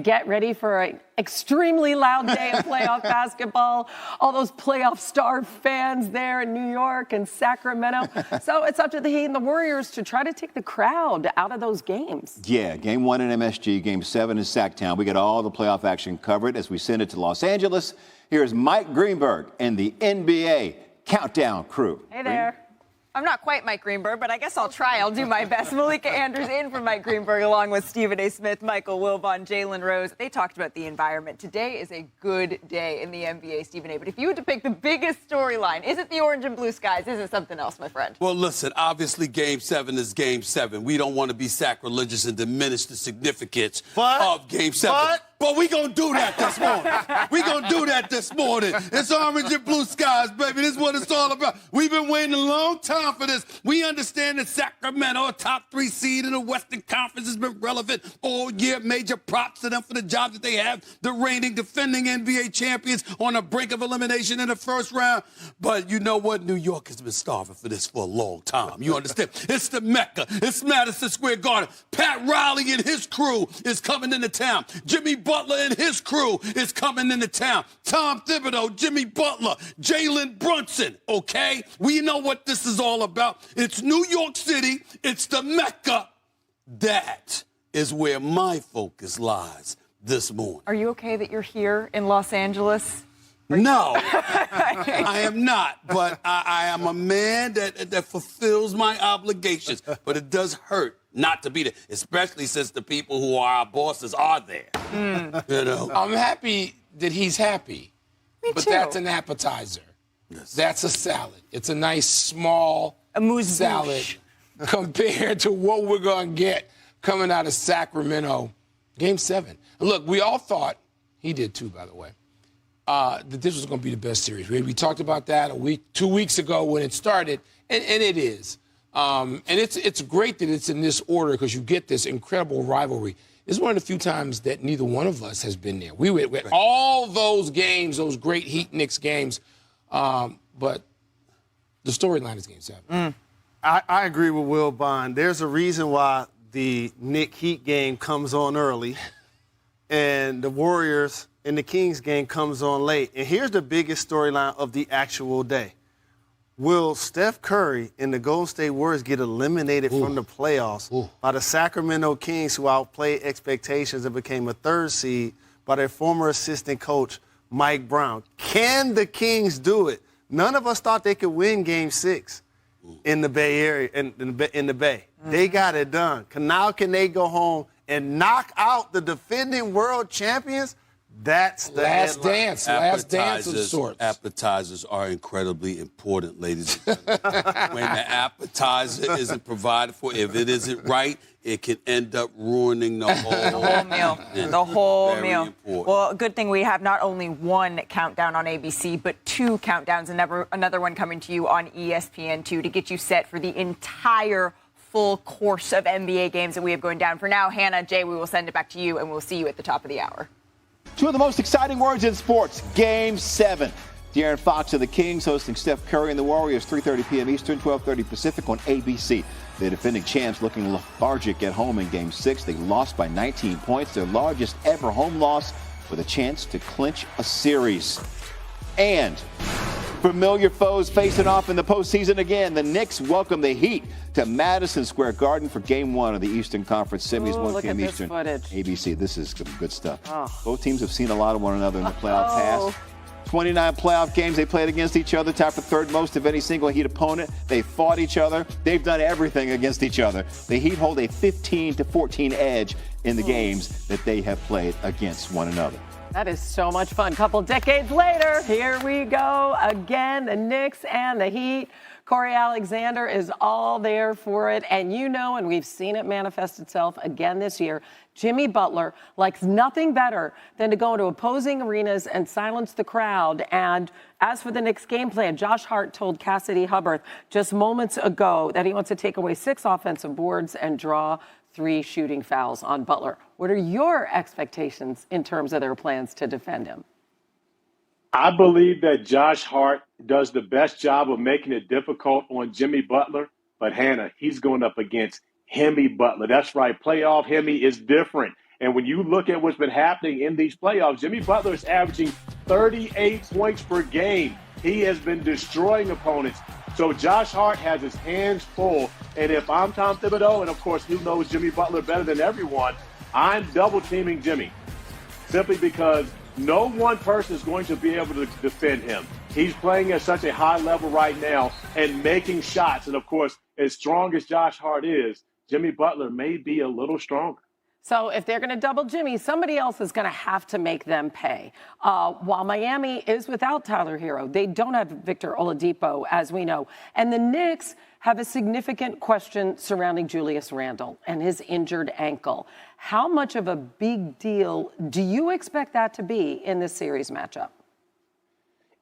Get ready for an extremely loud day of playoff basketball. All those playoff star fans there in New York and Sacramento. So it's up to the Heat and the Warriors to try to take the crowd out of those games. Yeah, game 1 in MSG, game 7 in Sacktown. We got all the playoff action covered as we send it to Los Angeles. Here's Mike Greenberg and the NBA Countdown crew. Hey there. I'm not quite Mike Greenberg, but I guess I'll try. I'll do my best. Malika Andrews in for Mike Greenberg, along with Stephen A. Smith, Michael Wilbon, Jalen Rose. They talked about the environment. Today is a good day in the NBA, Stephen A. But if you had to pick the biggest storyline, is it the orange and blue skies? Is it something else, my friend? Well, listen, obviously Game 7 is Game 7. We don't want to be sacrilegious and diminish the significance of Game 7. But we gonna do that this morning. We gonna do that this morning. It's orange and blue skies, baby. This is what it's all about. We've been waiting a long time for this. We understand that Sacramento, a top 3 seed in the Western Conference, has been relevant all year. Major props to them for the job that they have. The reigning, defending NBA champions on the brink of elimination in the first round. But you know what? New York has been starving for this for a long time. You understand? It's the Mecca. It's Madison Square Garden. Pat Riley and his crew is coming into town. Jimmy Butler and his crew is coming into town. Tom Thibodeau, Jimmy Butler, Jalen Brunson, okay? We know what this is all about. It's New York City. It's the Mecca. That is where my focus lies this morning. Are you okay that you're here in Los Angeles? No, I am not. But I am a man that fulfills my obligations. But it does hurt not to be there, especially since the people who are our bosses are there. You know? I'm happy that he's happy. Me but too. that's an appetizer. Yes. That's a salad. It's a nice small salad compared to what we're going to get coming out of Sacramento. Game 7. Look, we all thought, he did too, by the way, that this was going to be the best series. We talked about that 2 weeks ago when it started, and it is. And it's great that it's in this order because you get this incredible rivalry. It's one of the few times that neither one of us has been there. We were with all those games, those great Heat-Knicks games, but the storyline is Game 7. I agree with Wilbon. There's a reason why the Knick-Heat game comes on early and the Warriors and the Kings game comes on late. And here's the biggest storyline of the actual day. Will Steph Curry and the Golden State Warriors get eliminated from the playoffs by the Sacramento Kings, who outplayed expectations and became a 3rd seed by their former assistant coach, Mike Brown? Can the Kings do it? None of us thought they could win Game 6 in the Bay Area, in the Bay. They got it done. Now can they go home and knock out the defending world champions? That's the last dance of sorts. Appetizers are incredibly important, ladies and gentlemen. When the appetizer isn't provided for, if it isn't right, it can end up ruining the whole meal. The whole Very meal. important. Well, good thing we have not only one countdown on ABC, but 2 countdowns, and another one coming to you on ESPN2 to get you set for the entire full course of NBA games that we have going down. For now, Hannah, Jay, we will send it back to you, and we'll see you at the top of the hour. 2 of the most exciting words in sports, Game 7. De'Aaron Fox of the Kings hosting Steph Curry and the Warriors, 3:30 p.m. Eastern, 12:30 Pacific on ABC. The defending champs looking lethargic at home in Game 6. They lost by 19 points, their largest ever home loss, with a chance to clinch a series. And familiar foes facing off in the postseason again. The Knicks welcome the Heat to Madison Square Garden for Game 1 of the Eastern Conference semis, 1 p.m. Eastern. Footage. ABC, this is some good stuff. Oh. Both teams have seen a lot of one another in the playoff past. 29 playoff games they played against each other, tied for 3rd most of any single Heat opponent. They fought each other. They've done everything against each other. The Heat hold a 15-14 edge in the games that they have played against one another. That is so much fun. Couple decades later, here we go again. The Knicks and the Heat. Corey Alexander is all there for it. And you know, and we've seen it manifest itself again this year, Jimmy Butler likes nothing better than to go into opposing arenas and silence the crowd. And as for the Knicks game plan, Josh Hart told Cassidy Hubbard just moments ago that he wants to take away 6 offensive boards and draw 3 shooting fouls on Butler. What are your expectations in terms of their plans to defend him? I believe that Josh Hart does the best job of making it difficult on Jimmy Butler. But, Hannah, he's going up against Hemi Butler. That's right. Playoff Hemi is different. And when you look at what's been happening in these playoffs, Jimmy Butler is averaging 38 points per game. He has been destroying opponents. So Josh Hart has his hands full. And if I'm Tom Thibodeau, and of course, who knows Jimmy Butler better than everyone, I'm double teaming Jimmy simply because no one person is going to be able to defend him. He's playing at such a high level right now and making shots. And of course, as strong as Josh Hart is, Jimmy Butler may be a little stronger. So if they're going to double Jimmy, somebody else is going to have to make them pay. While Miami is without Tyler Hero, they don't have Victor Oladipo, as we know. And the Knicks have a significant question surrounding Julius Randle and his injured ankle. How much of a big deal do you expect that to be in this series matchup?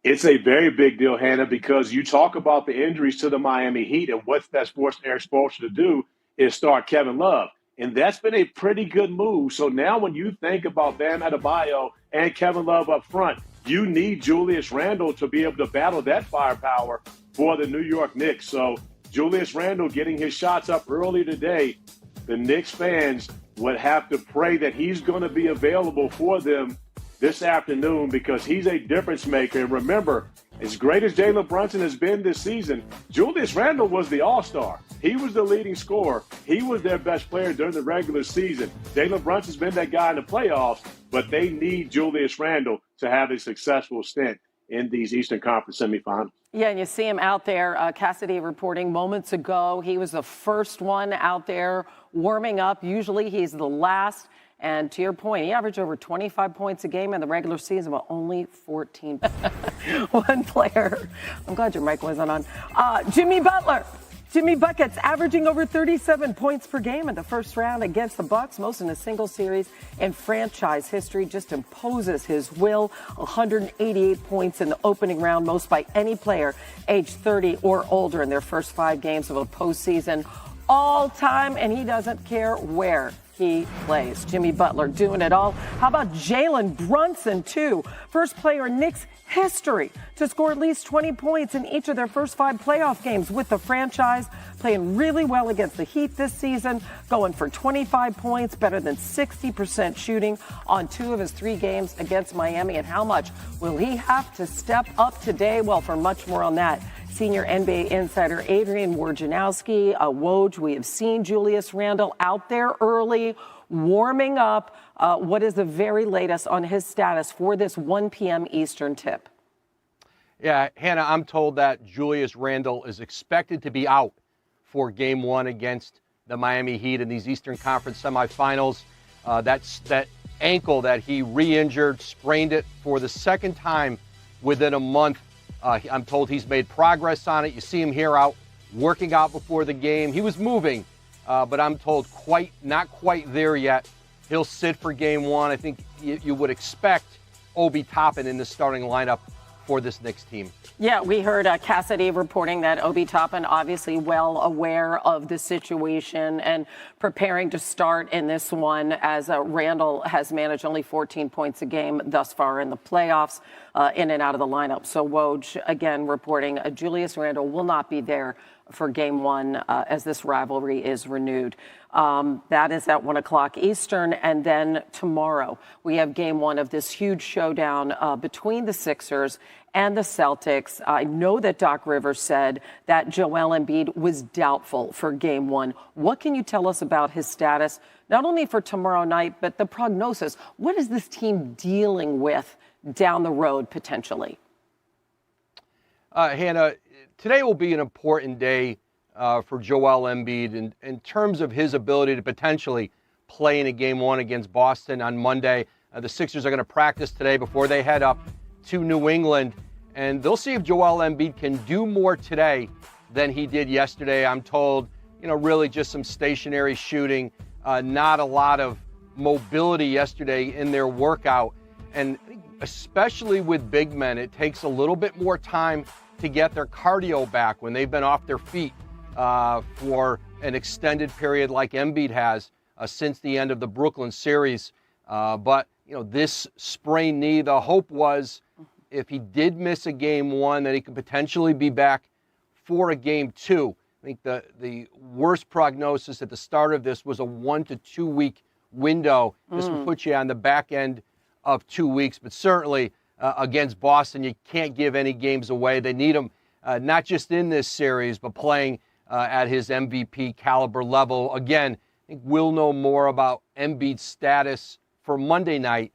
It's a very big deal, Hannah, because you talk about the injuries to the Miami Heat, and what that's forced Eric Spoelstra to do is start Kevin Love. And that's been a pretty good move. So now when you think about Bam Adebayo and Kevin Love up front, you need Julius Randle to be able to battle that firepower for the New York Knicks. So Julius Randle getting his shots up early today, the Knicks fans would have to pray that he's going to be available for them this afternoon, because he's a difference maker. And remember, as great as Jalen Brunson has been this season, Julius Randle was the all-star. He was the leading scorer. He was their best player during the regular season. Jalen Brunson's been that guy in the playoffs, but they need Julius Randle to have a successful stint in these Eastern Conference semifinals. Yeah, and you see him out there. Cassidy reporting moments ago, he was the first one out there warming up. Usually he's the last. And to your point, he averaged over 25 points a game in the regular season, but only 14. One player. I'm glad your mic wasn't on. Jimmy Butler. Jimmy Buckets averaging over 37 points per game in the first round against the Bucks, most in a single series in franchise history. Just imposes his will. 188 points in the opening round, most by any player age 30 or older in their first 5 games of a postseason. All time, and he doesn't care where he plays. Jimmy Butler doing it all. How about Jalen Brunson, too? First player in Knicks history to score at least 20 points in each of their first 5 playoff games with the franchise. Playing really well against the Heat this season, going for 25 points, better than 60% shooting on 2 of his 3 games against Miami. And how much will he have to step up today? Well, for much more on that, senior NBA insider Adrian Wojnarowski, Woj, we have seen Julius Randle out there early, warming up. What is the very latest on his status for this 1 p.m. Eastern tip? Yeah, Hannah, I'm told that Julius Randle is expected to be out for Game 1 against the Miami Heat in these Eastern Conference semifinals. That's that ankle that he re-injured, sprained it for the second time within a month. I'm told he's made progress on it. You see him here out working out before the game. He was moving, but I'm told not quite there yet. He'll sit for Game 1. I think you would expect Obi Toppin in the starting lineup for this Knicks team. Yeah, we heard Cassidy reporting that Obi Toppin obviously well aware of the situation and preparing to start in this one, as Randle has managed only 14 points a game thus far in the playoffs, in and out of the lineup. So Woj, again, reporting Julius Randle will not be there for Game 1 as this rivalry is renewed. That is at 1 o'clock Eastern. And then tomorrow we have Game 1 of this huge showdown between the Sixers and the Celtics. I know that Doc Rivers said that Joel Embiid was doubtful for Game 1. What can you tell us about his status, not only for tomorrow night, but the prognosis? What is this team dealing with down the road potentially? Hannah, today will be an important day for Joel Embiid in terms of his ability to potentially play in a Game 1 against Boston on Monday. The Sixers are going to practice today before they head up to New England, and they'll see if Joel Embiid can do more today than he did yesterday. I'm told, really just some stationary shooting, not a lot of mobility yesterday in their workout. And especially with big men, it takes a little bit more time to get their cardio back when they've been off their feet for an extended period like Embiid has since the end of the Brooklyn series. But this sprained knee, the hope was if he did miss a Game 1, that he could potentially be back for a Game 2. I think the worst prognosis at the start of this was a 1 to 2 week window. This will put you on the back end of 2 weeks, but certainly against Boston, you can't give any games away. They need him not just in this series, but playing at his MVP caliber level. Again, I think we'll know more about Embiid's status for Monday night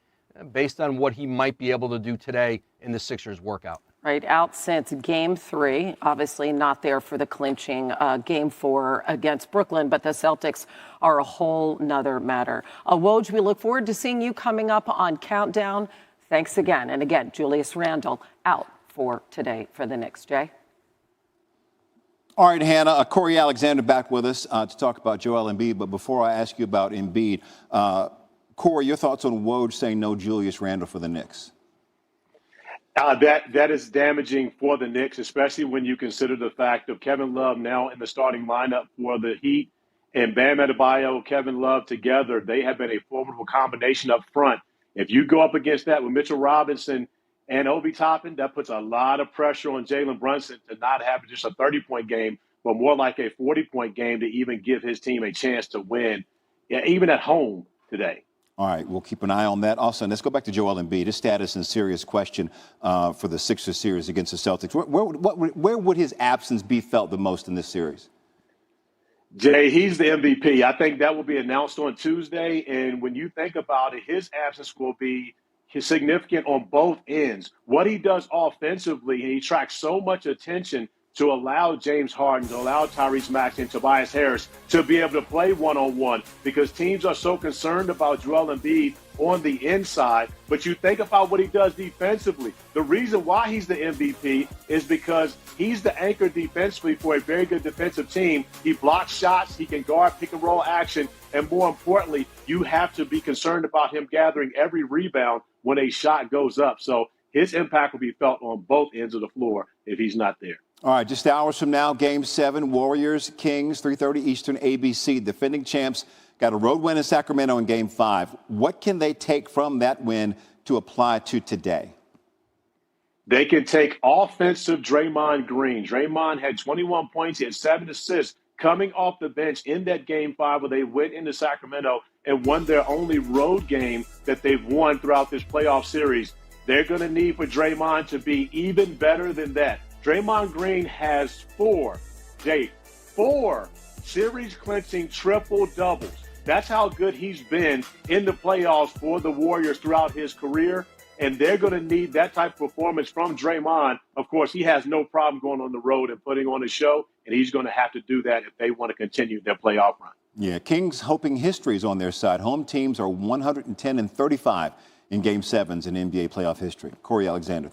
based on what he might be able to do today in the Sixers workout. Right, out since Game 3, obviously not there for the clinching Game 4 against Brooklyn, but the Celtics are a whole nother matter. Woj, we look forward to seeing you coming up on Countdown. Thanks again. And again, Julius Randle out for today for the Knicks. Jay? All right, Hannah, Corey Alexander back with us to talk about Joel Embiid. But before I ask you about Embiid, Corey, your thoughts on Woj saying no Julius Randle for the Knicks? That is damaging for the Knicks, especially when you consider the fact of Kevin Love now in the starting lineup for the Heat and Bam Adebayo, Kevin Love together. They have been a formidable combination up front. If you go up against that with Mitchell Robinson and Obi Toppin, that puts a lot of pressure on Jalen Brunson to not have just a 30-point game, but more like a 40-point game to even give his team a chance to win, even at home today. All right, we'll keep an eye on that. Also, let's go back to Joel Embiid. His status and serious question for the Sixers series against the Celtics. Where would his absence be felt the most in this series? Jay, he's the MVP. I think that will be announced on Tuesday. And when you think about it, his absence will be significant on both ends. What he does offensively, and he attracts so much attention to allow James Harden, to allow Tyrese Maxey and Tobias Harris to be able to play one-on-one, because teams are so concerned about Joel Embiid on the inside. But you think about what he does defensively. The reason why he's the MVP is because he's the anchor defensively for a very good defensive team. He blocks shots, he can guard pick-and-roll action, and more importantly, you have to be concerned about him gathering every rebound when a shot goes up. So his impact will be felt on both ends of the floor if he's not there. All right, just hours from now, Game 7, Warriors, Kings, 3:30 Eastern, ABC. Defending champs got a road win in Sacramento in Game 5. What can they take from that win to apply to today? They can take offensive Draymond Green. Draymond had 21 points. He had 7 assists coming off the bench in that Game 5 where they went into Sacramento and won their only road game that they've won throughout this playoff series. They're going to need for Draymond to be even better than that. Draymond Green has 4 series-clinching triple-doubles. That's how good he's been in the playoffs for the Warriors throughout his career, and they're going to need that type of performance from Draymond. Of course, he has no problem going on the road and putting on a show, and he's going to have to do that if they want to continue their playoff run. Yeah, Kings hoping history is on their side. Home teams are 110-35 in Game 7s in NBA playoff history. Corey Alexander.